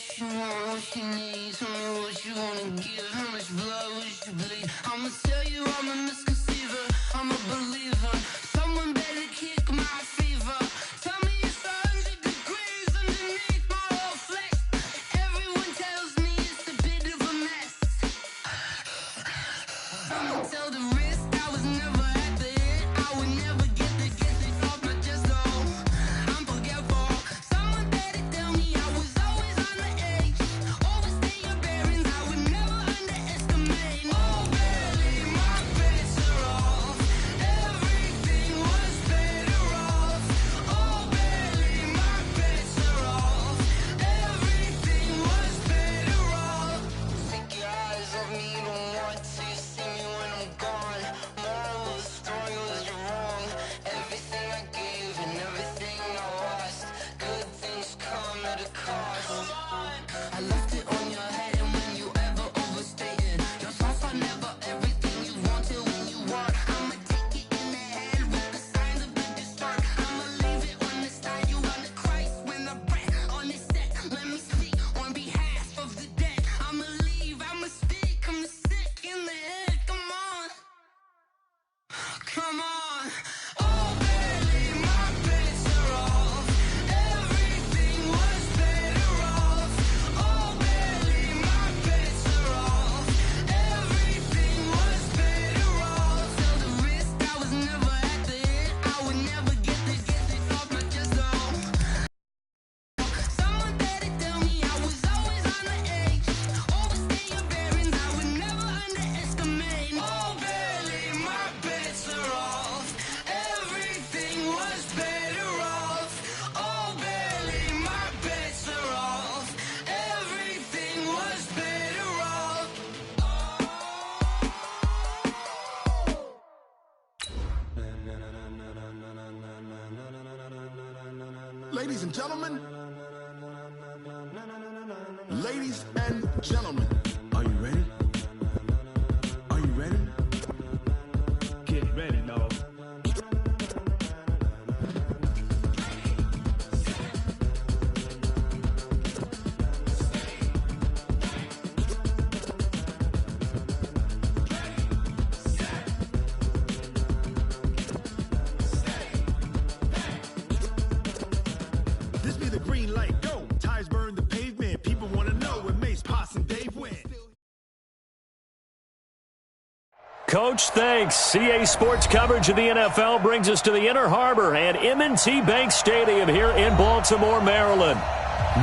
what you want, what you need. Tell me what you wanna give. How much blood would you bleed? I'ma tell you I'm a misconceiver. I'm a believer. Someone better kick my fever. Tell me it's 100 degrees underneath my whole flesh. Everyone tells me it's a bit of a mess. Someone tell the risk I was never at the hit. I would never get it off my chest though. I'm forgetful. Someone better tell me I was always on the edge. Overstay your bearings, I would never underestimate. Oh baby, my bets are off. Everything was better off. Oh baby, my bets are off. Everything was better off. Take your eyes off me, you don't want to see me when I'm gone. Moral of the story was you're wrong. Everything I gave and everything I lost. Good things come at a cost. I left it on your head, and when you ever overstated, your thoughts are never everything you wanted when you want. I'ma take it in the head with the signs of the disturbed. I'ma leave it on the side. You on the Christ when I breath on this set. Let me speak on behalf of the dead. I'ma leave, I'ma speak. I'm sick in the head. Come on, come on. Oh baby, my bets are off. Everything was better off. Oh baby, my bets are off. Everything was better off. Tell the risk I was never at the hit. I would never get it off my chest though. Someone better tell me I was always on the edge. Overstay your bearings, I would never underestimate. Oh baby, my bets are off. Everything was better off. Oh baby, my bets are off. Everything was better off. Ladies and gentlemen, ladies and gentlemen, are you ready? Are you ready? Get ready, dog. This be the green light, go. Tires burn the pavement. People want to know when Mace, Poss, and Dave win. Coach, thanks. CA Sports coverage of the NFL brings us to the Inner Harbor and M&T Bank Stadium here in Baltimore, Maryland.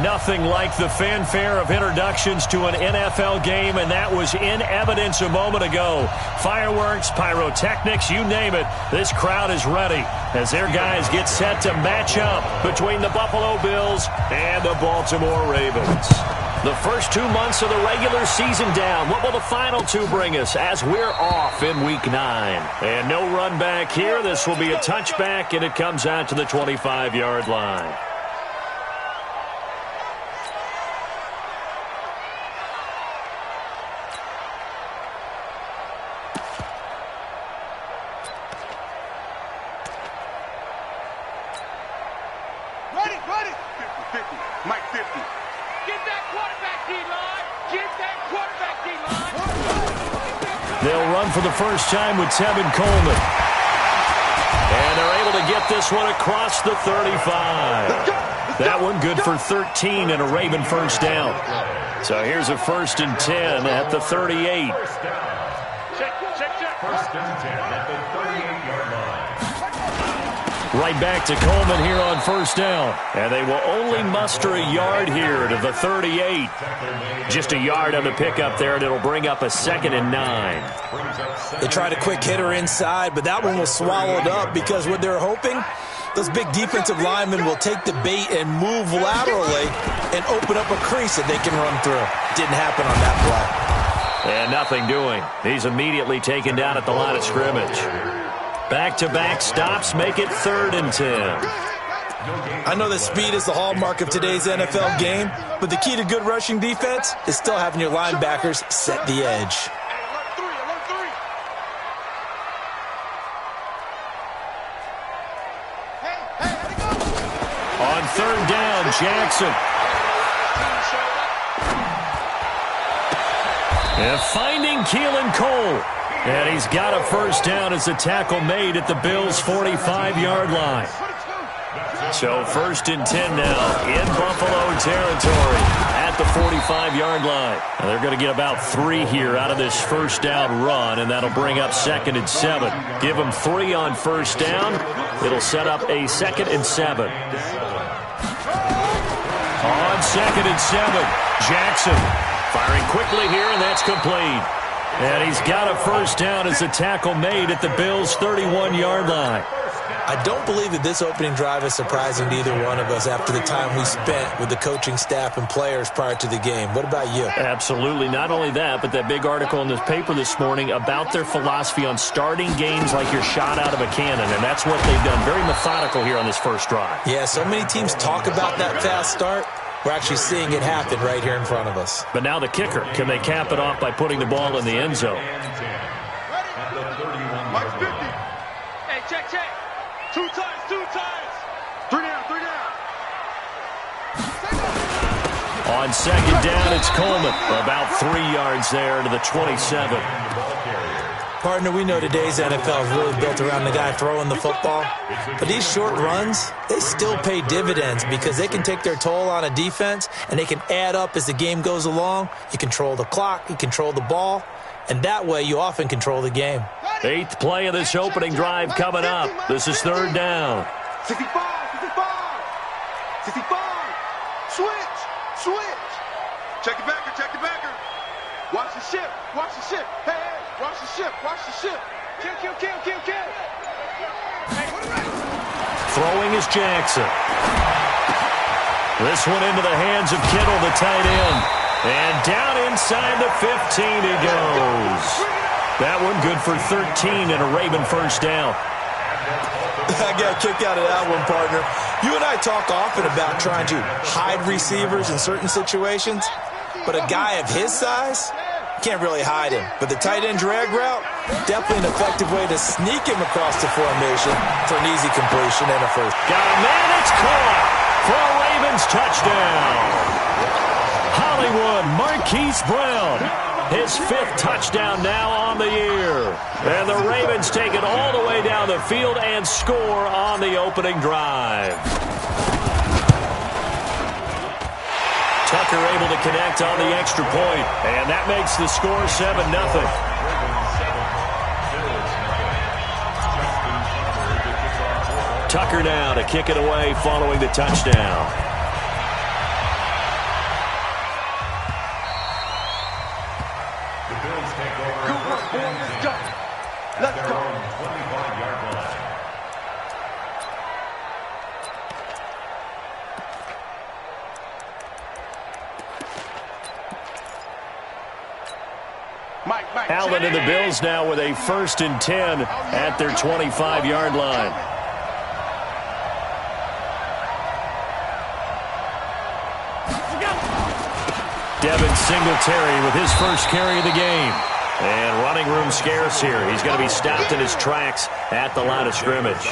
Nothing like the fanfare of introductions to an NFL game, and that was in evidence a moment ago. Fireworks, pyrotechnics, you name it. This crowd is ready as their guys get set to match up between the Buffalo Bills and the Baltimore Ravens. The first 2 months of the regular season down. What will the final two bring us as we're off in Week 9? And no run back here. This will be a touchback, and it comes out to the 25-yard line. Ready. 50, Mike 50. Get that quarterback, D-line. Get that quarterback, D-line. They'll run for the first time with Tevin Coleman. And they're able to get this one across the 35. That one good for 13 and a Raven first down. So here's a 1st and 10 at the 38. Check. 1st and 10 at the 38-yard line. Right back to Coleman here on 1st down. And they will only muster a yard here to the 38. Just a yard on the pickup there, and it'll bring up a 2nd and 9. They tried a quick hitter inside, but that one was swallowed up because what they're hoping, those big defensive linemen will take the bait and move laterally and open up a crease that they can run through. Didn't happen on that play. And nothing doing. He's immediately taken down at the line of scrimmage. Back-to-back stops make it 3rd and 10. I know that speed is the hallmark of today's NFL game, but the key to good rushing defense is still having your linebackers set the edge. Alert 3. On 3rd down, Jackson. And finding Keelan Cole. And he's got a first down as a tackle made at the Bills' 45-yard line. So 1st and 10 now in Buffalo territory at the 45-yard line. And they're going to get about 3 here out of this first down run, and that'll bring up 2nd and 7. Give them 3 on first down. It'll set up a 2nd and 7. On 2nd and 7, Jackson firing quickly here, and that's complete. And he's got a first down as a tackle made at the Bills' 31-yard line. I don't believe that this opening drive is surprising to either one of us after the time we spent with the coaching staff and players prior to the game. What about you? Absolutely. Not only that, but that big article in the paper this morning about their philosophy on starting games like you're shot out of a cannon, and that's what they've done. Very methodical here on this first drive. Yeah, so many teams talk about that fast start. We're actually seeing it happen right here in front of us. But now the kicker. Can they cap it off by putting the ball in the end zone? Hey, check. 2 times. 3 down. On 2nd down, it's Coleman. About 3 yards there to the 27. Partner, we know today's NFL is really built around the guy throwing the football. But these short runs, they still pay dividends because they can take their toll on a defense and they can add up as the game goes along. You control the clock, you control the ball, and that way you often control the game. 8th play of this opening drive coming up. This is 3rd down. 65. Switch. Check the backer. Watch the ship. Hey, watch the ship. Kill. Hey, Throwing is Jackson. This one into the hands of Kittle, the tight end. And down inside the 15 he goes. That one good for 13 and a Raven first down. I got a kick out of that one, partner. You and I talk often about trying to hide receivers in certain situations, but a guy of his size, can't really hide him. But the tight end drag route, definitely an effective way to sneak him across the formation for an easy completion and a first. Got a man, it's caught for a Ravens touchdown. Hollywood Marquise Brown, his 5th touchdown now on the year. And the Ravens take it all the way down the field and score on the opening drive. Tucker able to connect on the extra point, and that makes the score 7-0. Tucker now to kick it away following the touchdown. Let's go. Allen and the Bills now with a 1st and 10 at their 25-yard line. Devin Singletary with his first carry of the game. And running room scarce here. He's going to be stopped in his tracks at the line of scrimmage.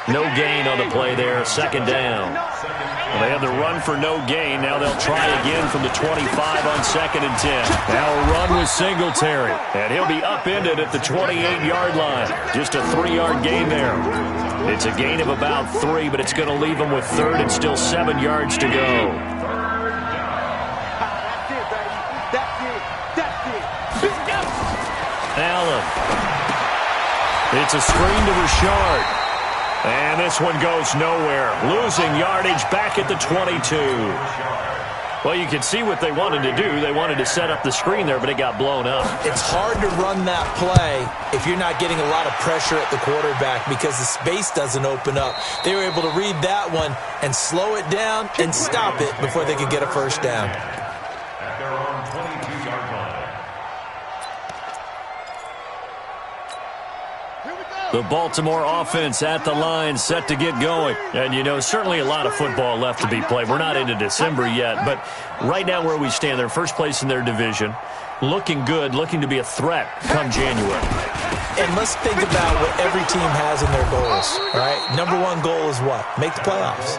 No gain on the play there. 2nd down. Well, they had the run for no gain. Now they'll try again from the 25 on 2nd and 10. Now a run with Singletary. And he'll be upended at the 28-yard line. Just a 3-yard gain there. It's a gain of about 3, but it's going to leave him with 3rd and still 7 yards to go. Allen. It's a screen to Richard. And this one goes nowhere. Losing yardage back at the 22. Well, you can see what they wanted to do. They wanted to set up the screen there, but it got blown up. It's hard to run that play if you're not getting a lot of pressure at the quarterback because the space doesn't open up. They were able to read that one and slow it down and stop it before they could get a first down. At their own 22-yard line. The Baltimore offense at the line set to get going. And, you know, certainly a lot of football left to be played. We're not into December yet, but right now where we stand, they're first place in their division. Looking good, looking to be a threat come January. And let's think about what every team has in their goals, right? #1 goal is what? Make the playoffs.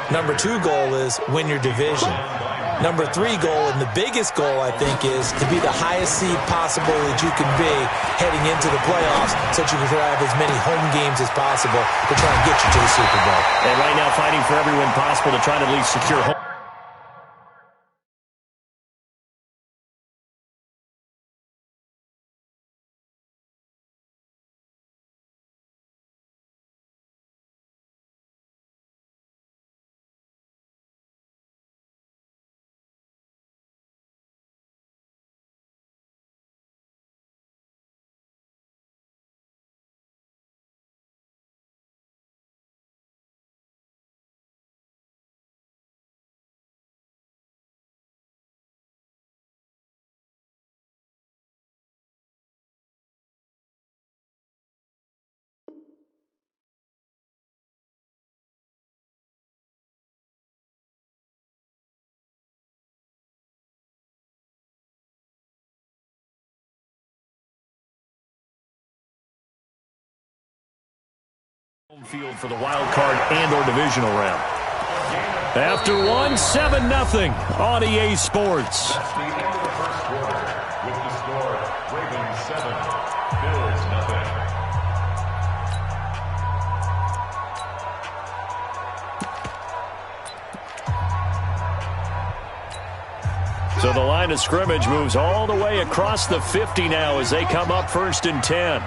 #2 goal is win your division. Number 3 goal, and the biggest goal, I think, is to be the highest seed possible that you can be heading into the playoffs so that you can have as many home games as possible to try and get you to the Super Bowl. And right now fighting for every win possible to try to at least secure home. Home field for the wild card and or divisional round. After one, 7-0 on EA Sports. That's the end of the first quarter with the score Ravens 7, Bills 0. So the line of scrimmage moves all the way across the 50 now as they come up 1st and 10.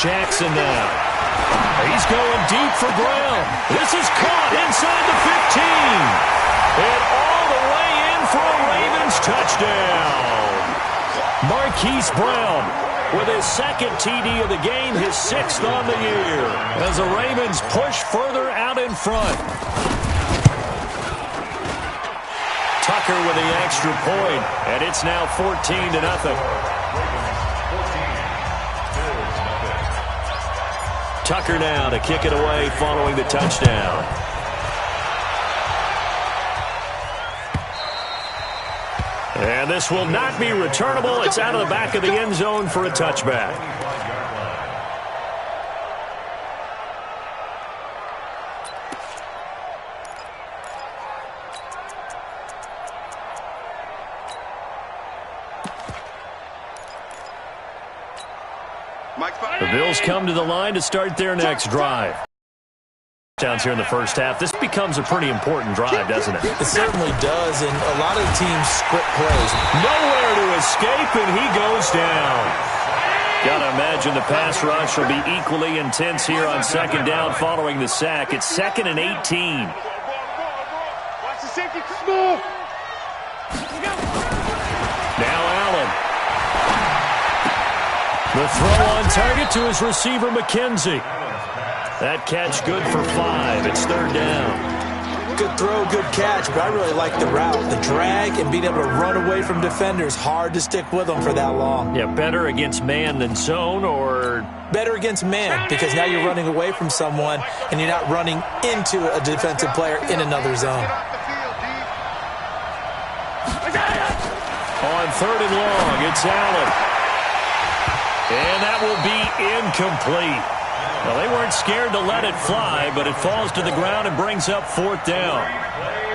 Jackson now. He's going deep for Brown. This is caught inside the 15. And all the way in for a Ravens touchdown. Marquise Brown with his 2nd TD of the game, his 6th on the year. As the Ravens push further out in front. Tucker with the extra point, and it's now 14-0. Tucker now to kick it away following the touchdown. And this will not be returnable. It's out of the back of the end zone for a touchback. The Bills come to the line to start their next drive. Touchdowns here in the first half. This becomes a pretty important drive, doesn't it? It certainly does, and a lot of the teams script plays. Nowhere to escape, and he goes down. Gotta imagine the pass rush will be equally intense here on 2nd down following the sack. It's 2nd and 18. Watch the safety. Smooth. Now Allen. The throw on target to his receiver, McKenzie. That catch good for 5. It's 3rd down. Good throw, good catch, but I really like the route. The drag and being able to run away from defenders, hard to stick with them for that long. Yeah, better against man than zone, or? Better against man, because now you're running away from someone and you're not running into a defensive player in another zone. On 3rd and long, it's Allen. And that will be incomplete. Well, they weren't scared to let it fly, but it falls to the ground and brings up 4th down.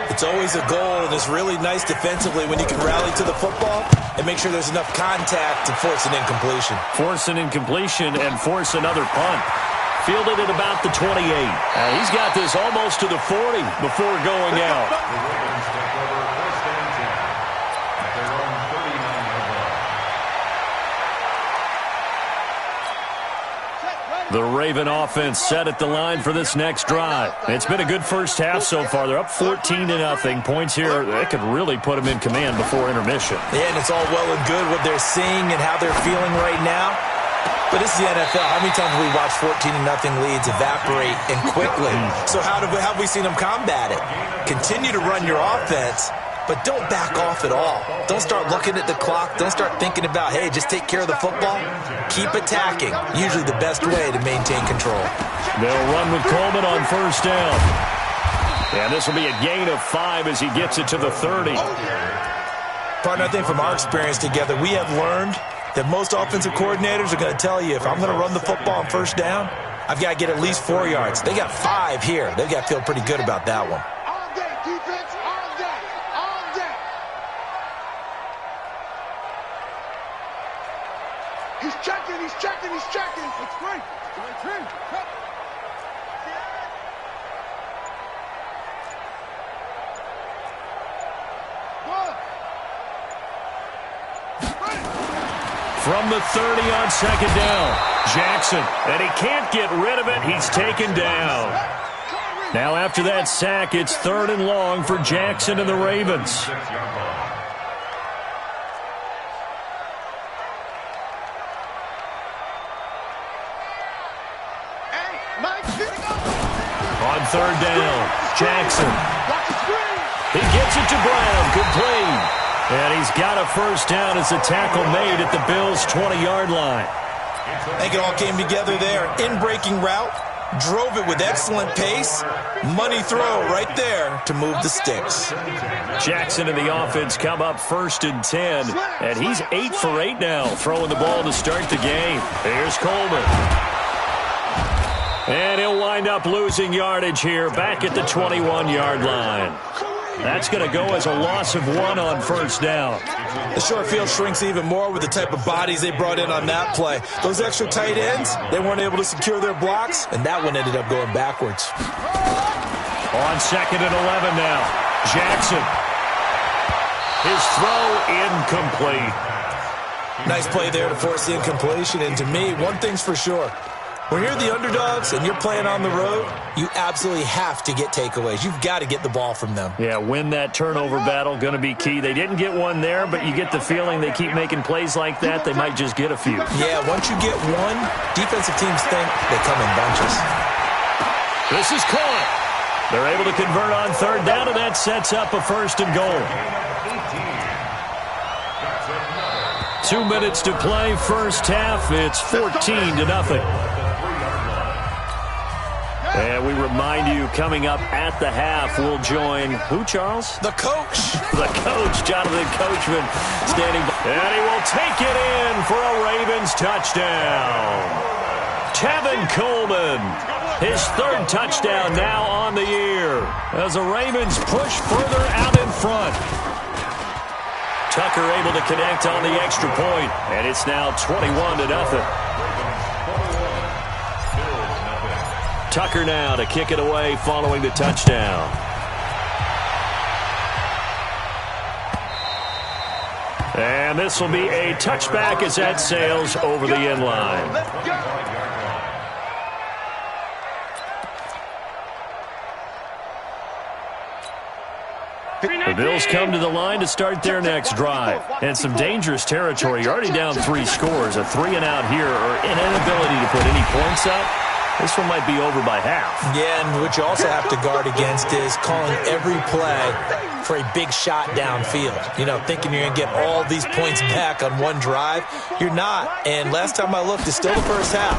It's always a goal, and it's really nice defensively when you can rally to the football and make sure there's enough contact to force an incompletion. Force an incompletion and force another punt. Fielded at about the 28. He's got this almost to the 40 before going out. The Ravens take over 1st and 10 at their own 39-yard line. The Raven offense set at the line for this next drive. It's been a good first half so far. They're up 14-0. Points here, that could really put them in command before intermission. Yeah, and it's all well and good what they're seeing and how they're feeling right now. But this is the NFL. How many times have we watched 14-0 leads evaporate and quickly? So how have we seen them combat it? Continue to run your offense, but don't back off at all. Don't start looking at the clock. Don't start thinking about, hey, just take care of the football. Keep attacking. Usually the best way to maintain control. They'll run with Coleman on 1st down. And this will be a gain of 5 as he gets it to the 30. Partner, I think from our experience together, we have learned that most offensive coordinators are going to tell you, if I'm going to run the football on 1st down, I've got to get at least 4 yards. They got 5 here. They've got to feel pretty good about that one. All day, defense, all day, all day. He's checking, he's checking, he's checking. It's free. It's free. From the 30 on second down, Jackson, and he can't get rid of it. He's taken down. Now after that sack, it's 3rd and long for Jackson and the Ravens. On 3rd down, Jackson. He gets it to Brown, complete. And he's got a first down as a tackle made at the Bills' 20-yard line. I think it all came together there. In-breaking route, drove it with excellent pace. Money throw right there to move the sticks. Jackson and the offense come up 1st and 10, and he's 8 for 8 now, throwing the ball to start the game. Here's Coleman. And he'll wind up losing yardage here back at the 21-yard line. That's going to go as a loss of 1 on first down. The short field shrinks even more with the type of bodies they brought in on that play. Those extra tight ends, they weren't able to secure their blocks, and that one ended up going backwards. On 2nd and 11 now, Jackson. His throw incomplete. Nice play there to force the incompletion, and to me, one thing's for sure. When you're the underdogs and you're playing on the road, you absolutely have to get takeaways. You've got to get the ball from them. Yeah, win that turnover battle, going to be key. They didn't get one there, but you get the feeling they keep making plays like that, they might just get a few. Yeah, once you get one, defensive teams think they come in bunches. This is caught. They're able to convert on 3rd down, and that sets up a 1st and goal. 2 minutes to play, first half. It's 14-0. And we remind you, coming up at the half, we'll join who, Charles? The coach. The coach, Jonathan Coachman, standing by. And he will take it in for a Ravens touchdown. Tevin Coleman, his 3rd touchdown now on the year, as the Ravens push further out in front. Tucker able to connect on the extra point, and it's now 21-0. Tucker now to kick it away following the touchdown. And this will be a touchback as that sails over the end line. The Bills come to the line to start their next drive. And some dangerous territory. You're already down 3 scores. A 3-and-out here, or an inability to put any points up. This one might be over by half. Yeah, and what you also have to guard against is calling every play for a big shot downfield. You know, thinking you're going to get all these points back on one drive. You're not. And last time I looked, it's still the first half.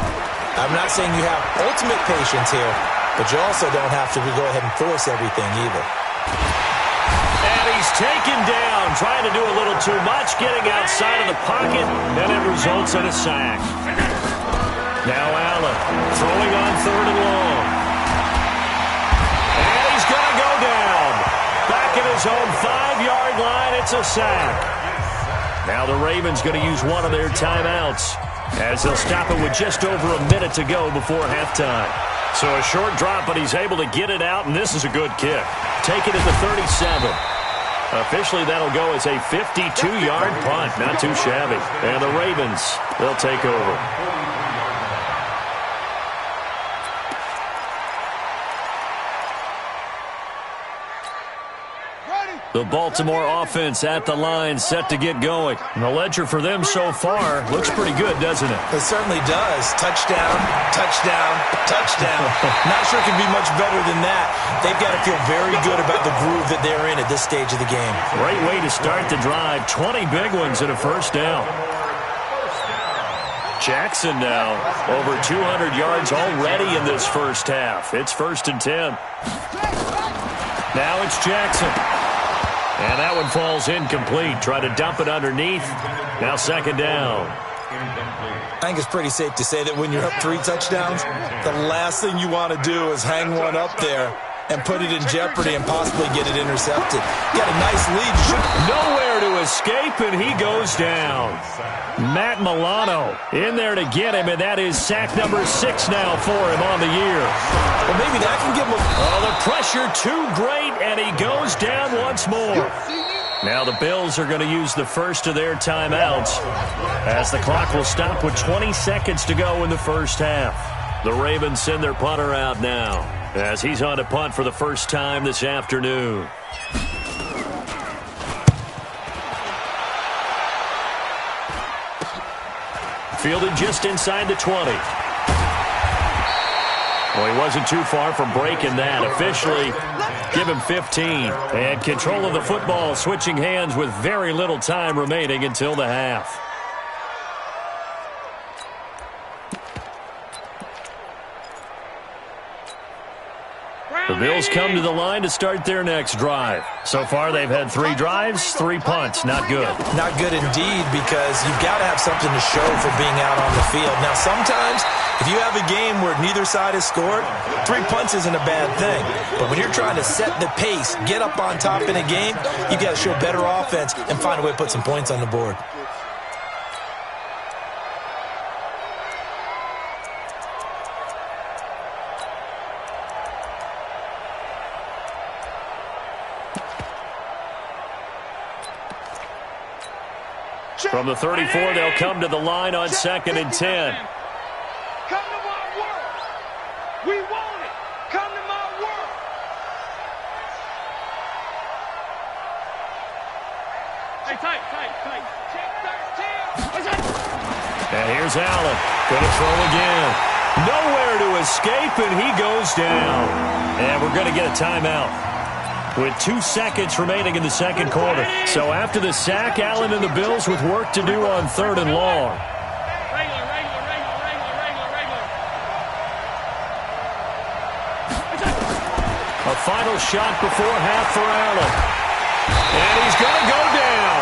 I'm not saying you have ultimate patience here, but you also don't have to go ahead and force everything either. And he's taken down, trying to do a little too much, getting outside of the pocket, and it results in a sack. Now Allen throwing on 3rd and long. And he's going to go down. Back at his own 5-yard line, it's a sack. Now the Ravens going to use one of their timeouts, as they'll stop it with just over a minute to go before halftime. So a short drop, but he's able to get it out, and this is a good kick. Take it at the 37. Officially, that'll go as a 52-yard punt. Not too shabby. And the Ravens, they'll take over. The Baltimore offense at the line, set to get going. And the ledger for them so far looks pretty good, doesn't it? It certainly does. Touchdown, touchdown, touchdown. Not sure it can be much better than that. They've got to feel very good about the groove that they're in at this stage of the game. Great way to start the drive. 20 big ones and a first down. Jackson now over 200 yards already in this first half. It's 1st and 10. Now it's Jackson. And that one falls incomplete. Try to dump it underneath. Now 2nd down. I think it's pretty safe to say that when you're up 3 touchdowns, the last thing you want to do is hang one up there and put it in jeopardy and possibly get it intercepted. Got a nice lead. Nowhere to escape, and he goes down. Matt Milano in there to get him, and that is sack number 6 now for him on the year. Well, maybe that can give him the pressure too great, and he goes down once more. Now the Bills are going to use the first of their timeouts as the clock will stop with 20 seconds to go in the first half. The Ravens send their punter out now as he's on to punt for the first time this afternoon. Fielded just inside the 20. Well, he wasn't too far from breaking that. Officially, give him 15. And control of the football, switching hands with very little time remaining until the half. The Bills come to the line to start their next drive. So far, they've had 3 drives, 3 punts. Not good. Not good indeed, because you've got to have something to show for being out on the field. Now, sometimes, if you have a game where neither side has scored, 3 punts isn't a bad thing. But when you're trying to set the pace, get up on top in a game, you've got to show better offense and find a way to put some points on the board. From the 34, they'll come to the line on 2nd and 10. Come to my world. We want it. Come to my world. Hey, tight. Check 13. And here's Allen. Going to throw again. Nowhere to escape, and he goes down. And we're going to get a timeout with 2 seconds remaining in the second quarter. So after the sack, Allen and the Bills with work to do on 3rd and long. A final shot before half for Allen. And he's going to go down.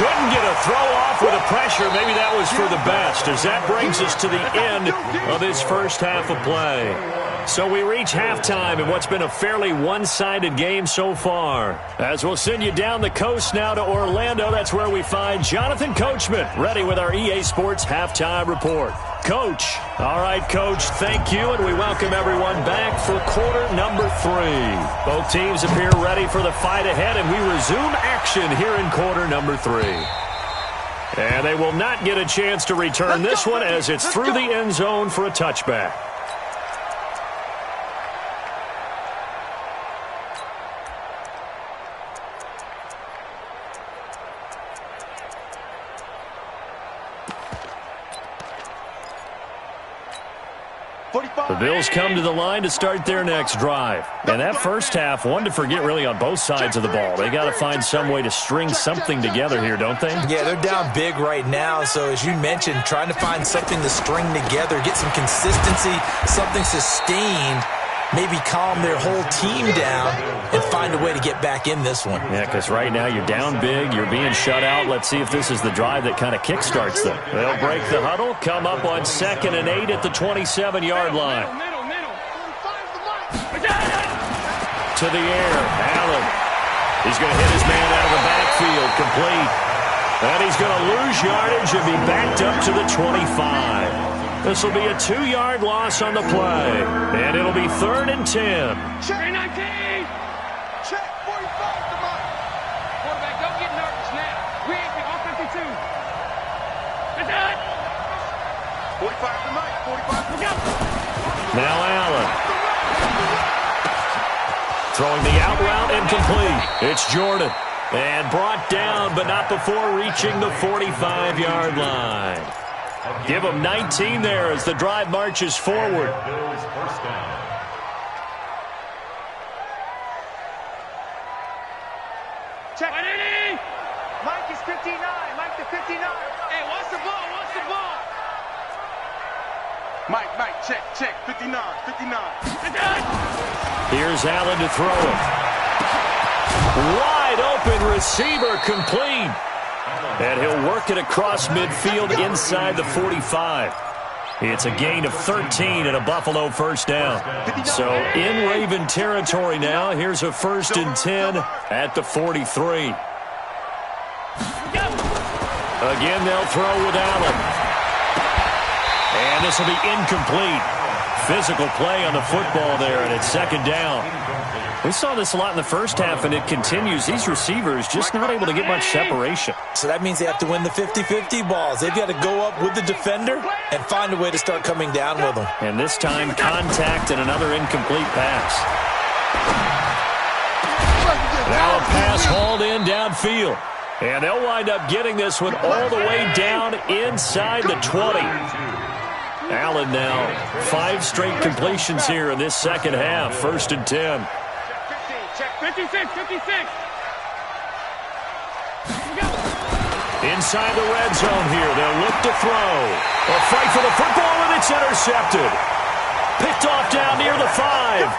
Couldn't get a throw off with the pressure. Maybe that was for the best, as that brings us to the end of this first half of play. So we reach halftime in what's been a fairly one-sided game so far. As we'll send you down the coast now to Orlando, that's where we find Jonathan Coachman, ready with our EA Sports Halftime Report. Coach. All right, Coach, thank you, and we welcome everyone back for quarter number 3. Both teams appear ready for the fight ahead, and we resume action here in quarter number 3. And they will not get a chance to return this one as it's through the end zone for a touchback. The Bills come to the line to start their next drive. And that first half, one to forget really on both sides of the ball. They got to find some way to string something together here, don't they? Yeah, they're down big right now. So as you mentioned, trying to find something to string together, get some consistency, something sustained, maybe calm their whole team down and find a way to get back in this one. Yeah, because right now you're down big, you're being shut out. Let's see if this is the drive that kind of kickstarts them. They'll break the huddle, come up on 2nd and 8 at the 27-yard line. To the air, Allen. He's going to hit his man out of the backfield, complete. And he's going to lose yardage and be backed up to the 25. This will be a 2-yard loss on the play. And it'll be 3rd and 10. Check 19. Check 45 to Mike. Quarterback, don't get nervous now. We ain't on 52. It's done. 45 to Mike. 45 to Mike. Now Allen. Throwing the out route incomplete. It's Jordan. And brought down, but not before reaching the 45-yard line. Give them 19 there as the drive marches forward. Check. Mike is 59. Mike to 59. Hey, what's the ball? What's the ball? Mike, check. 59. Here's Allen to throw it. Wide open receiver complete. And he'll work it across midfield inside the 45. It's a gain of 13 and a Buffalo first down. So in Raven territory now, here's a 1st and 10 at the 43. Again, they'll throw with Allen. And this will be incomplete. Physical play on the football there, and it's 2nd down. We saw this a lot in the first half, and it continues. These receivers just not able to get much separation. So that means they have to win the 50-50 balls. They've got to go up with the defender and find a way to start coming down with them. And this time, contact and another incomplete pass. Now a pass hauled in downfield. And they'll wind up getting this one all the way down inside the 20. Allen now 5 straight completions here in this second half. 1st and 10. Check 56. Inside the red zone here. They'll look to throw. A fight for the football, and it's intercepted. Picked off down near the 5.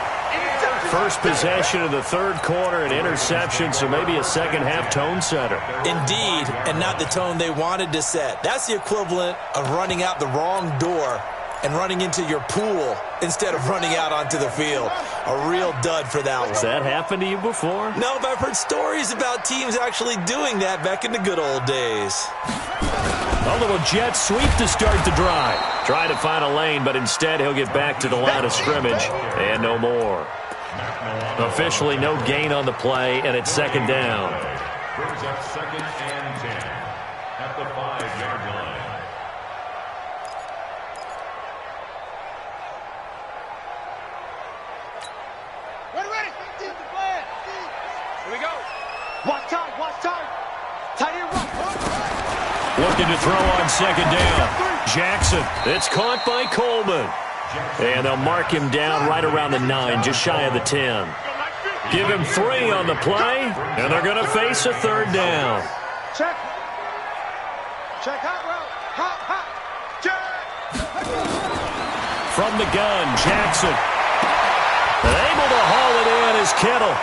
First possession of the 3rd quarter, an interception, so maybe a second-half tone setter. Indeed, and not the tone they wanted to set. That's the equivalent of running out the wrong door and running into your pool instead of running out onto the field. A real dud for that one. Has that happened to you before? No, but I've heard stories about teams actually doing that back in the good old days. A little jet sweep to start the drive. Try to find a lane, but instead he'll get back to the line of scrimmage and no more. Officially no gain on the play, and it's 2nd down. Brings up 2nd and 10 at the 5-yard line. Ready. Here we go. Watch time. Tight end run. Looking to throw on 2nd down. Jackson. It's caught by Coleman. And they'll mark him down right around the 9, just shy of the 10. Give him 3 on the play, and they're going to face a 3rd down. Check hot route. Hot. Check. From the gun, Jackson. Able to haul it in is Kittle.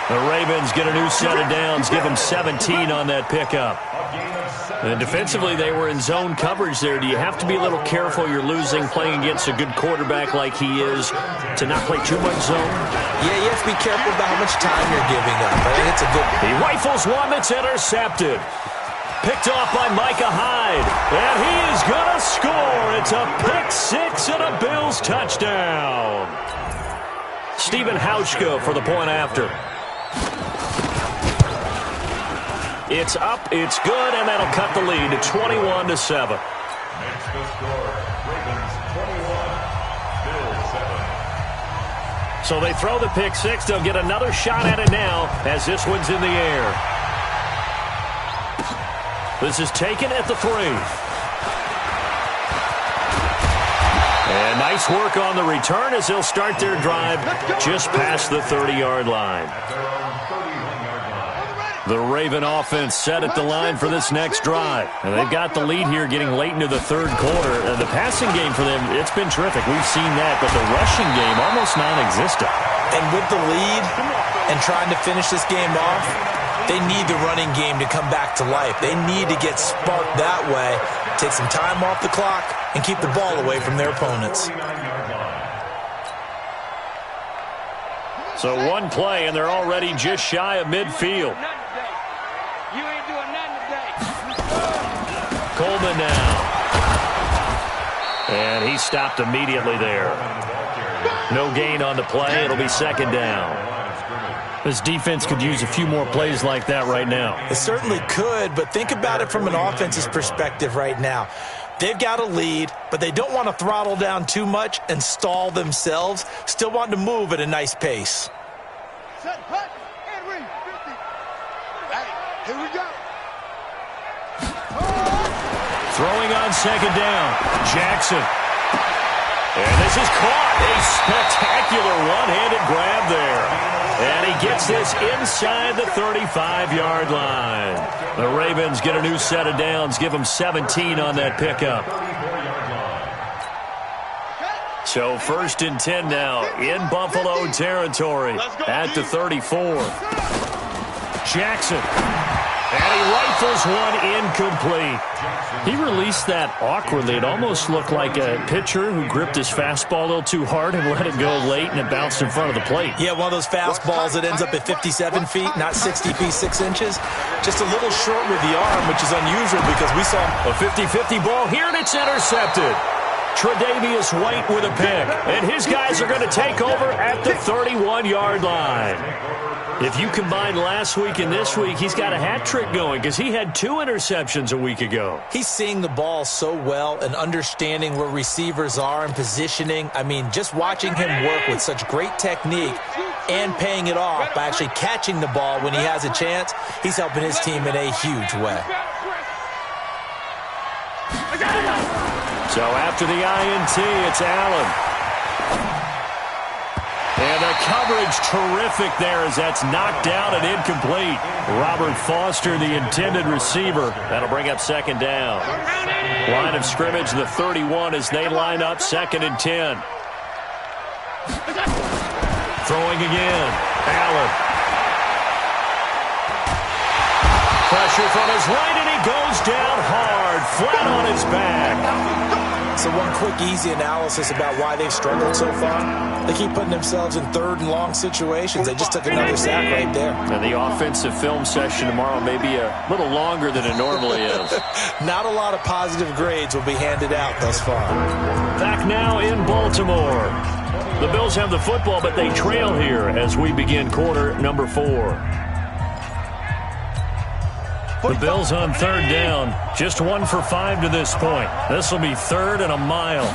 The Ravens get a new set of downs, give them 17 on that pickup. And defensively, they were in zone coverage there. Do you have to be a little careful? You're losing, playing against a good quarterback like he is, to not play too much zone? Yeah, you have to be careful about how much time you're giving up. I think it's a good... He rifles one that's intercepted. Picked off by Micah Hyde. And he is going to score. It's a pick 6 and a Bills touchdown. Stephen Hauschka for the point after. It's up, it's good, and that'll cut the lead to 21-7. Makes the score. Ravens 21, Bills 7. So they throw the pick 6. They'll get another shot at it now as this one's in the air. This is taken at the 3. And nice work on the return as they'll start their drive just past the 30-yard line. The Raven offense set at the line for this next drive. And they've got the lead here getting late into the 3rd quarter. The passing game for them, it's been terrific. We've seen that, but the rushing game almost non-existent. And with the lead and trying to finish this game off, they need the running game to come back to life. They need to get sparked that way, take some time off the clock, and keep the ball away from their opponents. So one play, and they're already just shy of midfield. You ain't doing nothing today. Coleman now. And he stopped immediately there. No gain on the play. It'll be 2nd down. This defense could use a few more plays like that right now. It certainly could, but think about it from an offense's perspective right now. They've got a lead, but they don't want to throttle down too much and stall themselves. Still want to move at a nice pace. Set, hut, and ring. 50. Hey, here we go. Throwing on 2nd down. Jackson. And this is caught. A spectacular one-handed grab there. And he gets this inside the 35-yard line. The Ravens get a new set of downs, give them 17 on that pickup. So 1st and 10 now in Buffalo territory at the 34. Jackson. And he rifles one incomplete. He released that awkwardly. It almost looked like a pitcher who gripped his fastball a little too hard and let it go late, and it bounced in front of the plate. Yeah, one of those fastballs that ends up at 57 feet, not 60 feet, 6 inches. Just a little short with the arm, which is unusual because we saw a 50-50 ball here, and it's intercepted. Tre'Davious White with a pick, and his guys are going to take over at the 31-yard line. If you combine last week and this week, he's got a hat trick going because he had 2 interceptions a week ago. He's seeing the ball so well and understanding where receivers are and positioning. I mean, just watching him work with such great technique and paying it off by actually catching the ball when he has a chance, he's helping his team in a huge way. So after the INT, it's Allen. And the coverage terrific there as that's knocked down and incomplete. Robert Foster, the intended receiver. That'll bring up second down. Line of scrimmage, the 31 as they line up 2nd and 10. Throwing again. Allen. Pressure from his right, and he goes down hard, flat on his back. So one quick, easy analysis about why they've struggled so far. They keep putting themselves in 3rd and long situations. They just took another sack right there. And the offensive film session tomorrow may be a little longer than it normally is. Not a lot of positive grades will be handed out thus far. Back now in Baltimore. The Bills have the football, but they trail here as we begin quarter number 4. The Bills on 3rd down. Just 1 for 5 to this point. This will be 3rd and a mile.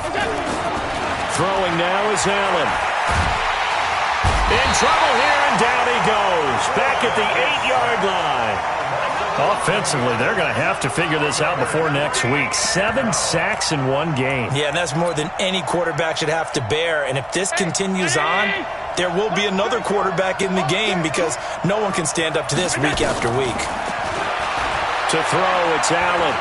Throwing now is Allen. In trouble here, and down he goes. Back at the 8-yard line. Offensively, they're going to have to figure this out before next week. 7 sacks in 1 game. Yeah, and that's more than any quarterback should have to bear. And if this continues on, there will be another quarterback in the game because no one can stand up to this week after week. To throw, it's Allen.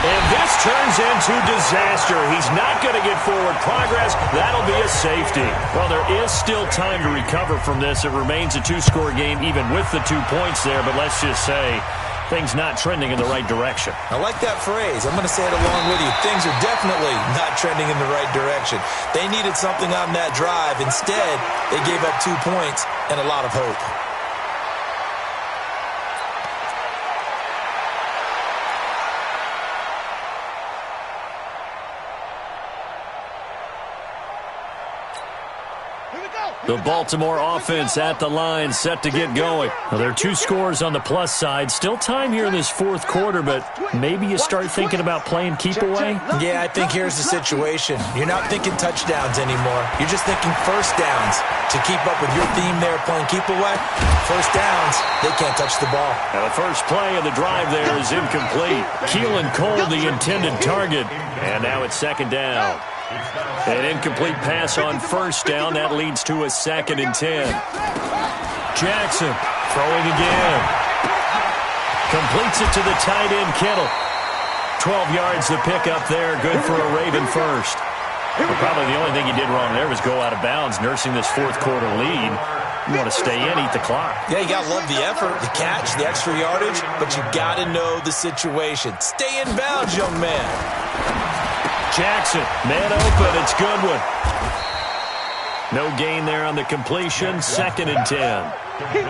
And this turns into disaster. He's not going to get forward progress. That'll be a safety. Well, there is still time to recover from this. It remains a 2-score game even with the 2 points there, but let's just say things not trending in the right direction. I like that phrase. I'm going to say it along with you. Things are definitely not trending in the right direction. They needed something on that drive. Instead, they gave up 2 points and a lot of hope. The Baltimore offense at the line, set to get going. Well, there are 2 scores on the plus side. Still time here in this 4th quarter, but maybe you start thinking about playing keep away? Yeah, I think here's the situation. You're not thinking touchdowns anymore. You're just thinking first downs. To keep up with your theme there, playing keep away, first downs, they can't touch the ball. Now the first play of the drive there is incomplete. Keelan Cole, the intended target. And now it's 2nd down. An incomplete pass on 1st down. That leads to a 2nd and 10. Jackson throwing again. Completes it to the tight end, Kittle. 12 yards the pickup there. Good for a Raven first. Well, probably the only thing he did wrong there was go out of bounds, nursing this 4th quarter lead. You want to stay in, eat the clock. Yeah, you got to love the effort, the catch, the extra yardage, but you got to know the situation. Stay in bounds, young man. Jackson, man open, it's Goodwin. No gain there on the completion, 2nd and 10.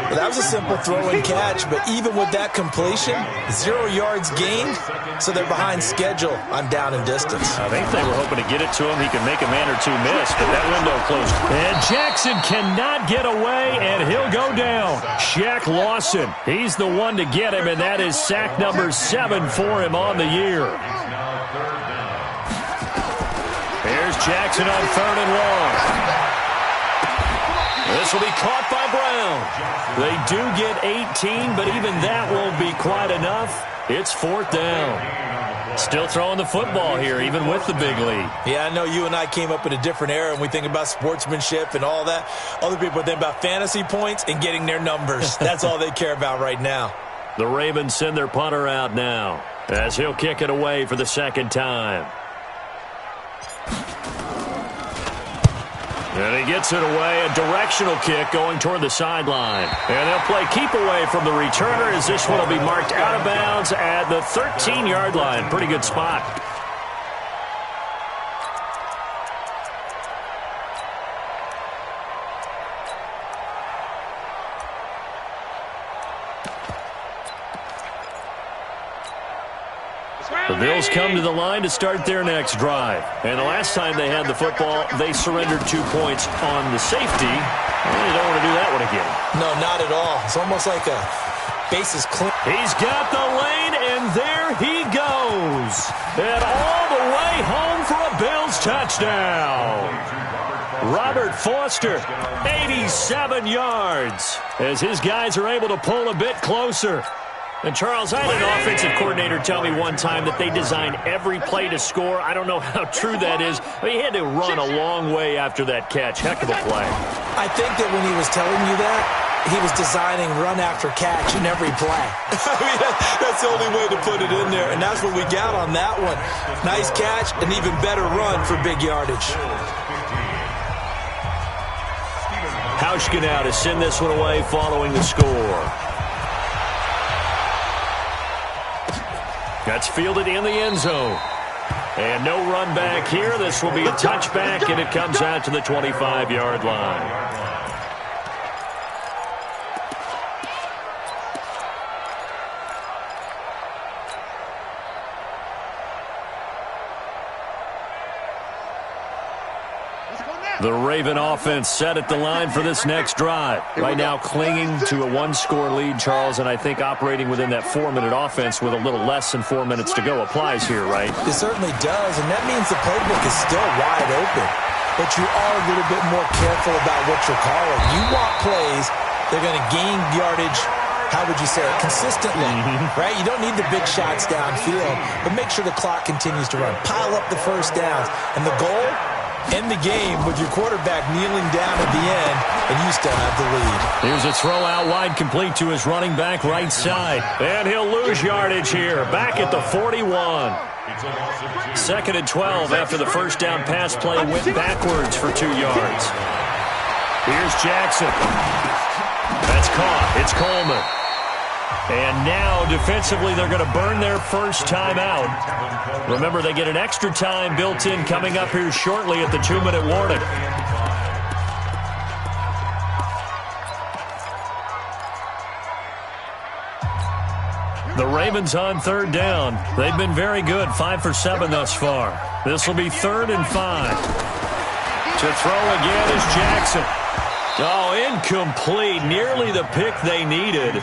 Well, that was a simple throw and catch, but even with that completion, 0 yards gained, so they're behind schedule on down and distance. I think they were hoping to get it to him. He could make a man or 2 miss, but that window closed. And Jackson cannot get away, and he'll go down. Shaq Lawson, he's the one to get him, and that is sack number 7 for him on the year. Here's Jackson on 3rd and long. This will be caught by Brown. They do get 18, but even that won't be quite enough. It's 4th down. Still throwing the football here, even with the big lead. Yeah, I know you and I came up in a different era, and we think about sportsmanship and all that. Other people think about fantasy points and getting their numbers. That's all they care about right now. The Ravens send their punter out now as he'll kick it away for the 2nd time. And he gets it away, a directional kick going toward the sideline. And they'll play keep away from the returner as this one will be marked out of bounds at the 13-yard line. Pretty good spot. The Bills come to the line to start their next drive. And the last time they had the football, they surrendered 2 points on the safety. Well, you don't want to do that one again. No, not at all. It's almost like a bases clean. He's got the lane, and there he goes. And all the way home for a Bills touchdown. Robert Foster, 87 yards, as his guys are able to pull a bit closer. And, Charles, I had an offensive coordinator tell me one time that they design every play to score. I don't know how true that is. I mean, he had to run a long way after that catch. Heck of a play. I think that when he was telling you that, he was designing run after catch in every play. I mean, that's the only way to put it in there, and that's what we got on that one. Nice catch, an even better run for big yardage. Hauschka now to send this one away following the score. That's fielded in the end zone. And no run back here. This will be a touchback, and it comes out to the 25-yard line. The Raven offense set at the line for this next drive. Right now clinging to a one-score lead, Charles, and I think operating within that 4-minute offense with a little less than 4 minutes to go applies here, right? It certainly does, and that means the playbook is still wide open. But you are a little bit more careful about what you're calling. You want plays, they're going to gain yardage, how would you say it, consistently, right? You don't need the big shots downfield, but make sure the clock continues to run. Pile up the first downs, and the goal, end the game with your quarterback kneeling down at the end, and you still have the lead. Here's a throw out wide, complete to his running back right side. And he'll lose yardage here, back at the 41. 2nd and 12 after the first down pass play went backwards for 2 yards. Here's Jackson. That's caught. It's Coleman. And now, defensively, they're going to burn their first timeout. Remember, they get an extra time built in coming up here shortly at the 2-minute warning. The Ravens on 3rd down. They've been very good, 5 for 7 thus far. This will be 3rd and 5. To throw again is Jackson. Oh, incomplete. Nearly the pick they needed.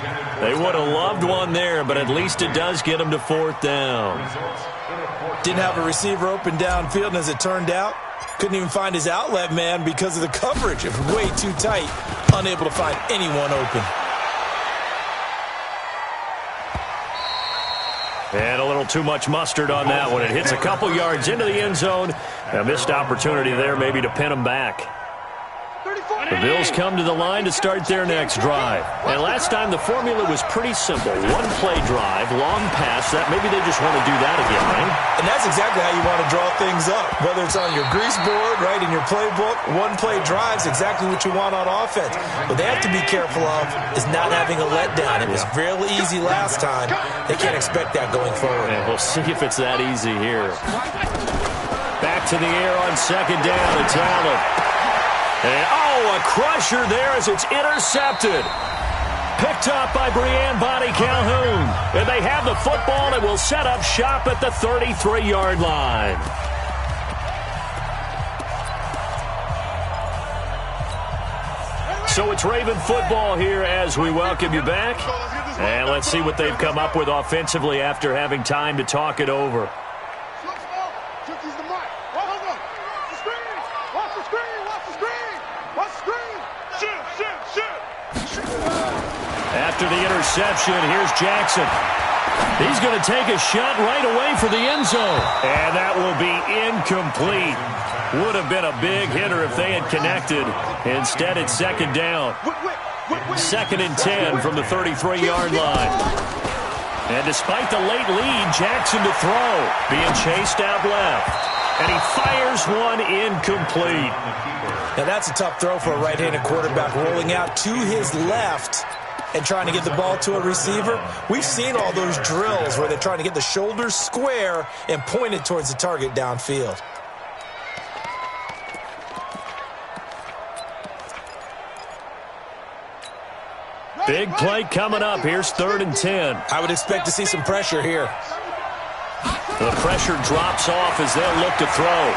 They would have loved one there, but at least it does get them to 4th down. Didn't have a receiver open downfield, and as it turned out, couldn't even find his outlet man because of the coverage. It was way too tight, unable to find anyone open. And a little too much mustard on that one. It hits a couple yards into the end zone. A missed opportunity there maybe to pin them back. The Bills come to the line to start their next drive. And last time the formula was pretty simple. One-play drive, long pass. That maybe they just want to do that again, right? And that's exactly how you want to draw things up. Whether it's on your grease board, right, in your playbook, one-play drive's exactly what you want on offense. What they have to be careful of is not having a letdown. It was real easy last time. They can't expect that going forward. And we'll see if it's that easy here. Back to the air on 2nd down. It's Allen. And, a crusher there as it's intercepted. Picked up by Breanne Bonnie Calhoun. And they have the football and will set up shop at the 33-yard line. So it's Raven football here as we welcome you back. And let's see what they've come up with offensively after having time to talk it over. After the interception, here's Jackson. He's going to take a shot right away for the end zone. And that will be incomplete. Would have been a big hitter if they had connected. Instead, it's 2nd down. 2nd and 10 from the 33-yard line. And despite the late lead, Jackson to throw, being chased out left. And he fires one incomplete. Now that's a tough throw for a right-handed quarterback, rolling out to his left and trying to get the ball to a receiver. We've seen all those drills where they're trying to get the shoulders square and point it towards the target downfield. Big play coming up. Here's 3rd and 10. I would expect to see some pressure here. The pressure drops off as they'll look to throw.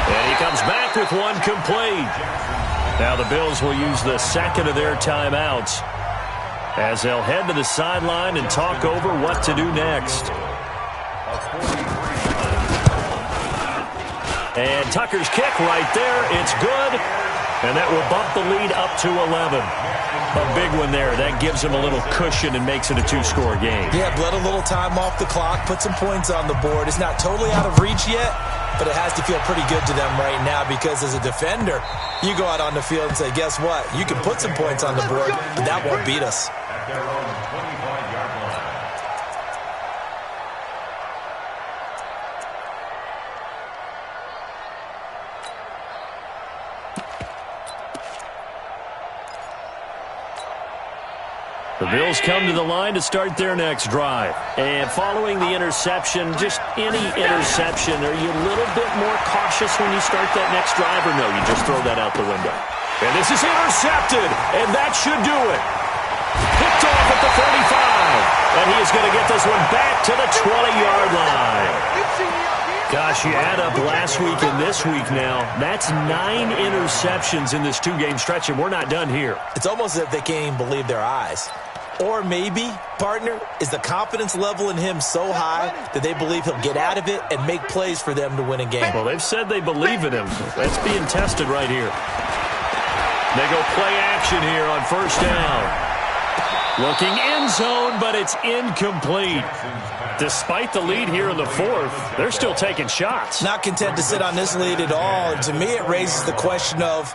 And he comes back with one complete. Now the Bills will use the second of their timeouts as they'll head to the sideline and talk over what to do next. And Tucker's kick right there. It's good. And that will bump the lead up to 11. A big one there. That gives them a little cushion and makes it a 2-score game. Yeah, bled a little time off the clock, put some points on the board. It's not totally out of reach yet, but it has to feel pretty good to them right now because as a defender, you go out on the field and say, guess what? You can put some points on the board, but that won't beat us. At their own 25-yard line. The Bills come to the line to start their next drive. And following the interception, just any interception, are you a little bit more cautious when you start that next drive, or no, you just throw that out the window? And this is intercepted, and that should do it. Picked off at the 35, and he is going to get this one back to the 20-yard line. Gosh, you add up last week and this week now, that's 9 interceptions in this 2-game stretch, and we're not done here. It's almost as if they can't even believe their eyes. Or maybe, partner, is the confidence level in him so high that they believe he'll get out of it and make plays for them to win a game. Well, they've said they believe in him. That's being tested right here. They go play action here on 1st down. Looking end zone, but it's incomplete. Despite the lead here in the 4th, they're still taking shots. Not content to sit on this lead at all. And to me, it raises the question of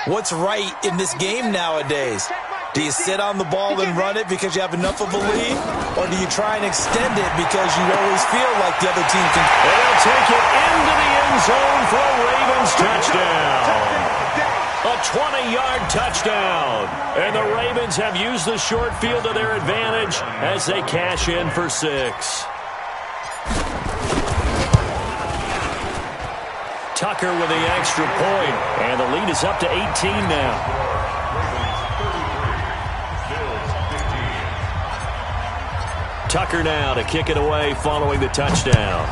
what's right in this game nowadays. Do you sit on the ball and run it because you have enough of a lead? Or do you try and extend it because you always feel like the other team can? And they'll take it into the end zone for a Ravens touchdown. A 20-yard touchdown. And the Ravens have used the short field to their advantage as they cash in for 6. Tucker with the extra point. And the lead is up to 18 now. Tucker now to kick it away following the touchdown.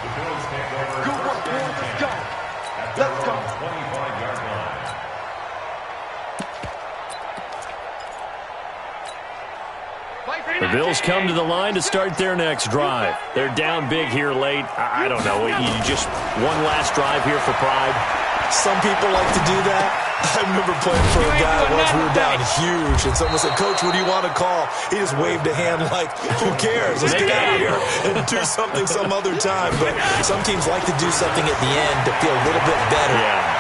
The Bills take over. Good work, man. Let's go. Let's go. 25-yard line. The Bills come to the line to start their next drive. They're down big here late. I don't know. You just one last drive here for pride. Some people like to do that. I remember playing for a guy once. We were down huge, and someone said, "Coach, what do you want to call?" He just waved a hand like, "Who cares? Let's get out of here and do something some other time." But some teams like to do something at the end to feel a little bit better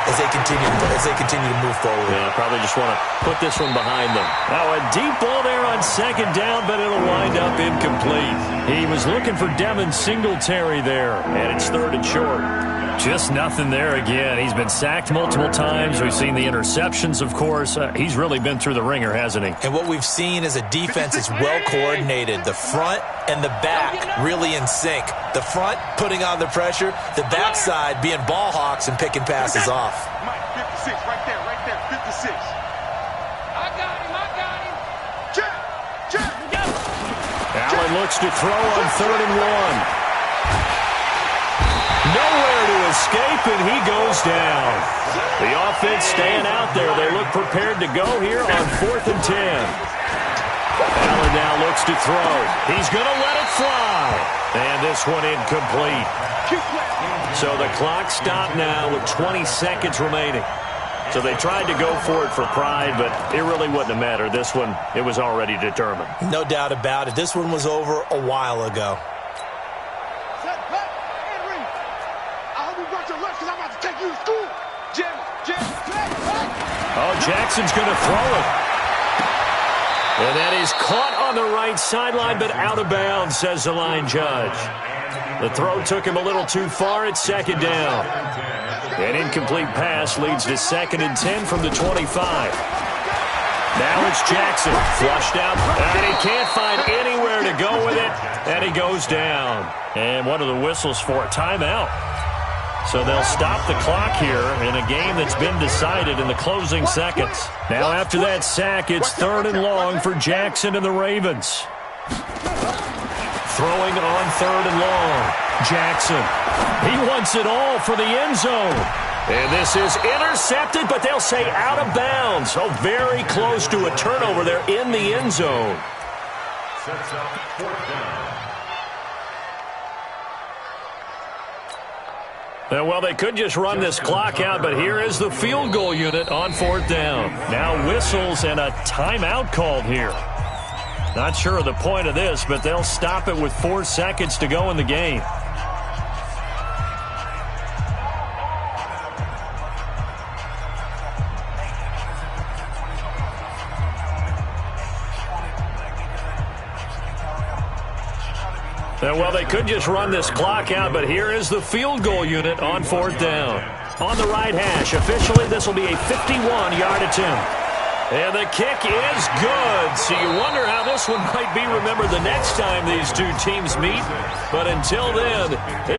as they continue to move forward. Yeah, probably just want to put this one behind them. Now a deep ball there on 2nd down, but it'll wind up incomplete. He was looking for Devin Singletary there, and it's 3rd and short. Just nothing there again. He's been sacked multiple times. We've seen the interceptions, of course. He's really been through the ringer, hasn't he? And what we've seen is a defense that's well coordinated. The front and the back really in sync. The front putting on the pressure. The backside being ball hawks and picking passes off. Mike, 56, right there, 56. I got him. Check. Allen looks to throw on 3rd and 1. Nowhere to escape, and he goes down. The offense staying out there. They look prepared to go here on 4th and 10. Allen now looks to throw. He's going to let it fly. And this one incomplete. So the clock stopped now with 20 seconds remaining. So they tried to go for it for pride, but it really wouldn't have mattered. This one, it was already determined. No doubt about it. This one was over a while ago. Oh, Jackson's going to throw it. And that is caught on the right sideline, but out of bounds, says the line judge. The throw took him a little too far at second down. An incomplete pass leads to 2nd and 10 from the 25. Now it's Jackson, flushed out, and he can't find anywhere to go with it, and he goes down. And what are the whistles for? Timeout. So they'll stop the clock here in a game that's been decided in the closing seconds. Now after that sack, it's 3rd and long for Jackson and the Ravens. Throwing on 3rd and long. Jackson. He wants it all for the end zone. And this is intercepted, but they'll say out of bounds. Oh, very close to a turnover there in the end zone. Sets up 4th down. Well, they could just run this clock out, but here is the field goal unit on 4th down. Now whistles and a timeout called here. Not sure of the point of this, but they'll stop it with 4 seconds to go in the game. Well, they could just run this clock out, but here is the field goal unit on 4th down. On the right hash, officially this will be a 51-yard attempt. And the kick is good. So you wonder how this one might be remembered the next time these two teams meet. But until then...